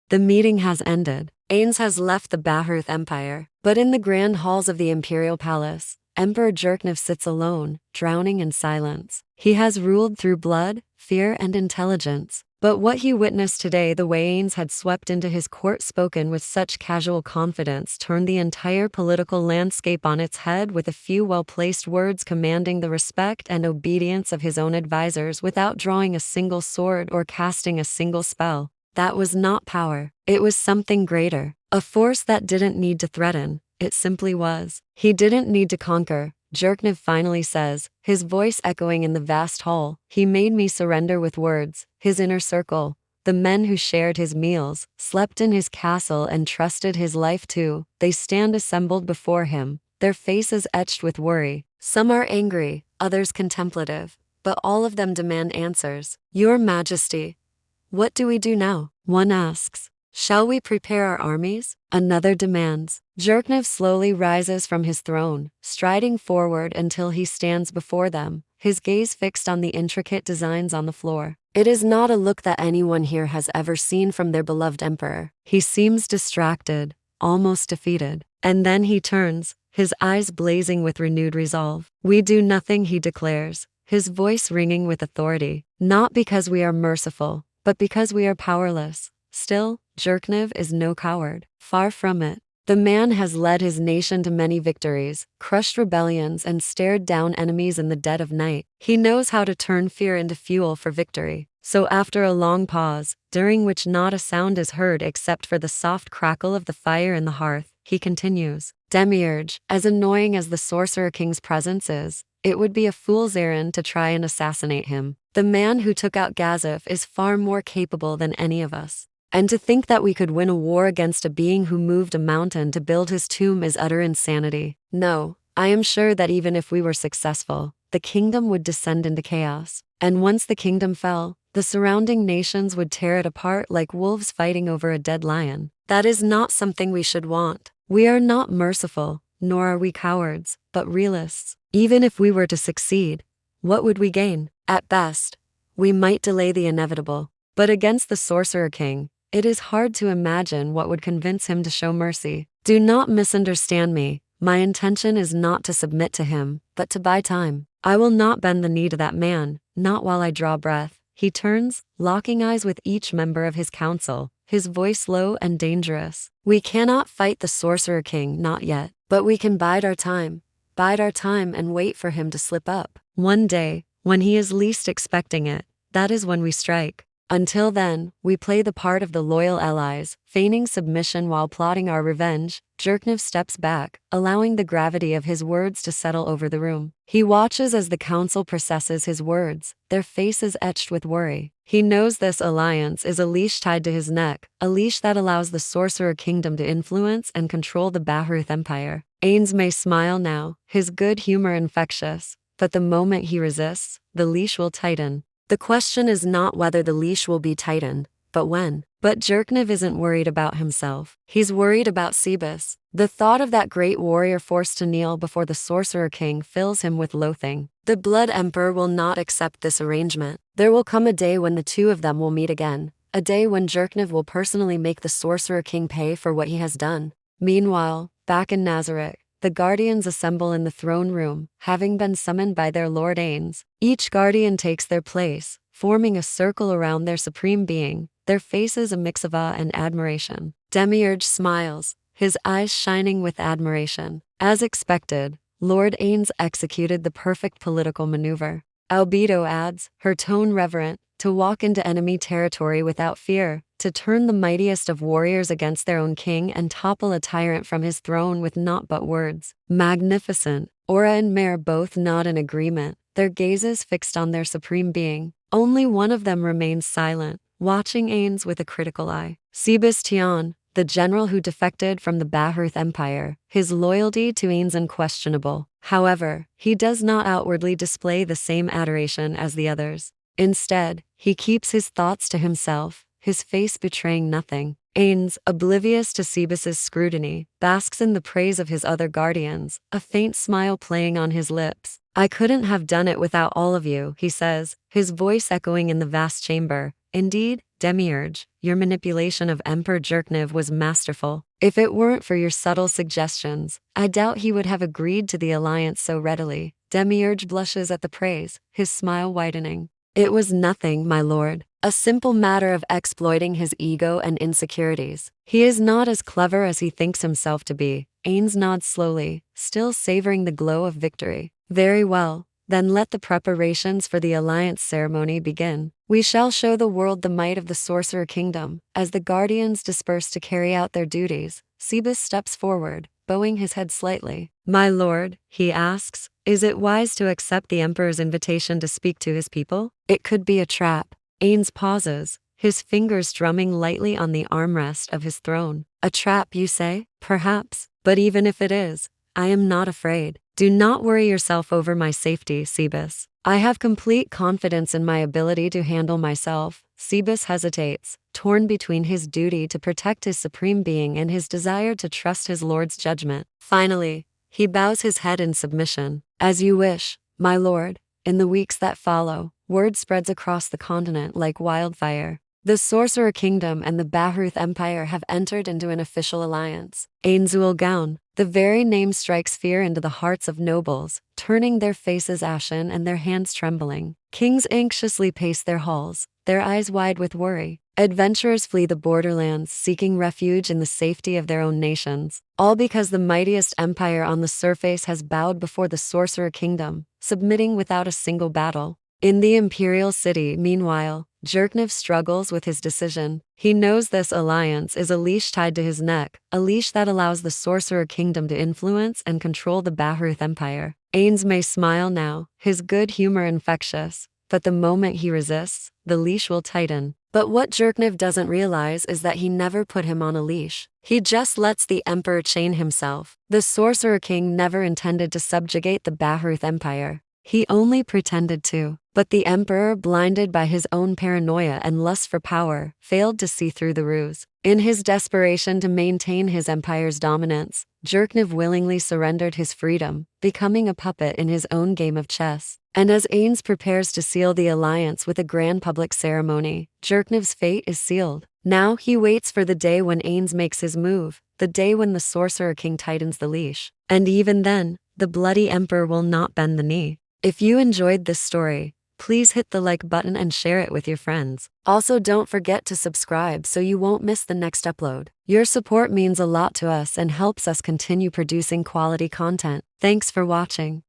The meeting has ended. Ainz has left the Bahrth Empire, but in the grand halls of the imperial palace, Emperor Jerknev sits alone, drowning in silence. He has ruled through blood, fear, and intelligence. But what he witnessed today, the way Ainz had swept into his court, spoken with such casual confidence, turned the entire political landscape on its head, with a few well-placed words commanding the respect and obedience of his own advisors without drawing a single sword or casting a single spell. That was not power. It was something greater. A force that didn't need to threaten. It simply was. He didn't need to conquer. Jerknev finally says, his voice echoing in the vast hall. He made me surrender with words. His inner circle, the men who shared his meals, slept in his castle, and trusted his life too, they stand assembled before him, their faces etched with worry. Some are angry, others contemplative, but all of them demand answers. Your Majesty, what do we do now? One asks. Shall we prepare our armies? Another demands. Jerknev slowly rises from his throne, striding forward until he stands before them, his gaze fixed on the intricate designs on the floor. It is not a look that anyone here has ever seen from their beloved emperor. He seems distracted, almost defeated. And then he turns, his eyes blazing with renewed resolve. We do nothing, he declares, his voice ringing with authority. Not because we are merciful, but because we are powerless. Still, Jerknev is no coward. Far from it. The man has led his nation to many victories, crushed rebellions, and stared down enemies in the dead of night. He knows how to turn fear into fuel for victory. So after a long pause, during which not a sound is heard except for the soft crackle of the fire in the hearth, he continues. Demiurge, as annoying as the Sorcerer King's presence is, it would be a fool's errand to try and assassinate him. The man who took out Gazif is far more capable than any of us. And to think that we could win a war against a being who moved a mountain to build his tomb is utter insanity. No, I am sure that even if we were successful, the kingdom would descend into chaos. And once the kingdom fell, the surrounding nations would tear it apart like wolves fighting over a dead lion. That is not something we should want. We are not merciful, nor are we cowards, but realists. Even if we were to succeed, what would we gain? At best, we might delay the inevitable. But against the Sorcerer King, it is hard to imagine what would convince him to show mercy. Do not misunderstand me. My intention is not to submit to him, but to buy time. I will not bend the knee to that man, not while I draw breath. He turns, locking eyes with each member of his council, his voice low and dangerous. We cannot fight the Sorcerer King, not yet, but we can bide our time and wait for him to slip up. One day, when he is least expecting it, that is when we strike. Until then, we play the part of the loyal allies, feigning submission while plotting our revenge. Jerknev steps back, allowing the gravity of his words to settle over the room. He watches as the council processes his words, their faces etched with worry. He knows this alliance is a leash tied to his neck, a leash that allows the Sorcerer Kingdom to influence and control the Bahrth Empire. Ainz may smile now, his good humor infectious, but the moment he resists, the leash will tighten. The question is not whether the leash will be tightened, but when. But Jerknev isn't worried about himself. He's worried about Sebas. The thought of that great warrior forced to kneel before the Sorcerer King fills him with loathing. The Blood Emperor will not accept this arrangement. There will come a day when the two of them will meet again, a day when Jerknev will personally make the Sorcerer King pay for what he has done. Meanwhile, back in Nazareth, the guardians assemble in the throne room, having been summoned by their Lord Ainz. Each guardian takes their place, forming a circle around their supreme being, their faces a mix of awe and admiration. Demiurge smiles, his eyes shining with admiration. As expected, Lord Ainz executed the perfect political maneuver. Albedo adds, her tone reverent, to walk into enemy territory without fear, to turn the mightiest of warriors against their own king and topple a tyrant from his throne with naught but words. Magnificent. Aura and Mare both nod in agreement, their gazes fixed on their supreme being. Only one of them remains silent, watching Ainz with a critical eye. Sebastian, the general who defected from the Bahrth Empire, his loyalty to Ainz unquestionable. However, he does not outwardly display the same adoration as the others. Instead, he keeps his thoughts to himself, his face betraying nothing. Ainz, oblivious to Sebas's scrutiny, basks in the praise of his other guardians, a faint smile playing on his lips. I couldn't have done it without all of you, he says, his voice echoing in the vast chamber. Indeed, Demiurge, your manipulation of Emperor Jerkniv was masterful. If it weren't for your subtle suggestions, I doubt he would have agreed to the alliance so readily. Demiurge blushes at the praise, his smile widening. It was nothing, my lord. A simple matter of exploiting his ego and insecurities. He is not as clever as he thinks himself to be. Ainz nods slowly, still savoring the glow of victory. Very well. Then let the preparations for the alliance ceremony begin. We shall show the world the might of the Sorcerer Kingdom. As the guardians disperse to carry out their duties, Cebus steps forward, bowing his head slightly. My lord, he asks, is it wise to accept the Emperor's invitation to speak to his people? It could be a trap. Ainz pauses, his fingers drumming lightly on the armrest of his throne. A trap, you say? Perhaps. But even if it is, I am not afraid. Do not worry yourself over my safety, Cebus. I have complete confidence in my ability to handle myself. Cebus hesitates, torn between his duty to protect his supreme being and his desire to trust his lord's judgment. Finally, he bows his head in submission. As you wish, my lord. In the weeks that follow, word spreads across the continent like wildfire. The Sorcerer Kingdom and the Bahrooth Empire have entered into an official alliance. Ainz Gaun, the very name strikes fear into the hearts of nobles, turning their faces ashen and their hands trembling. Kings anxiously pace their halls, their eyes wide with worry. Adventurers flee the borderlands, seeking refuge in the safety of their own nations. All because the mightiest empire on the surface has bowed before the Sorcerer Kingdom, submitting without a single battle. In the imperial city, meanwhile, Jerkniv struggles with his decision. He knows this alliance is a leash tied to his neck, a leash that allows the Sorcerer Kingdom to influence and control the Bahrooth Empire. Ainz may smile now, his good humor infectious, but the moment he resists, the leash will tighten. But what Jerkniv doesn't realize is that he never put him on a leash. He just lets the Emperor chain himself. The Sorcerer King never intended to subjugate the Bahrooth Empire. He only pretended to. But the Emperor, blinded by his own paranoia and lust for power, failed to see through the ruse. In his desperation to maintain his empire's dominance, Jerkniv willingly surrendered his freedom, becoming a puppet in his own game of chess. And as Ainz prepares to seal the alliance with a grand public ceremony, Jerkniv's fate is sealed. Now he waits for the day when Ainz makes his move, the day when the Sorcerer King tightens the leash. And even then, the bloody Emperor will not bend the knee. If you enjoyed this story, please hit the like button and share it with your friends. Also, don't forget to subscribe so you won't miss the next upload. Your support means a lot to us and helps us continue producing quality content. Thanks for watching.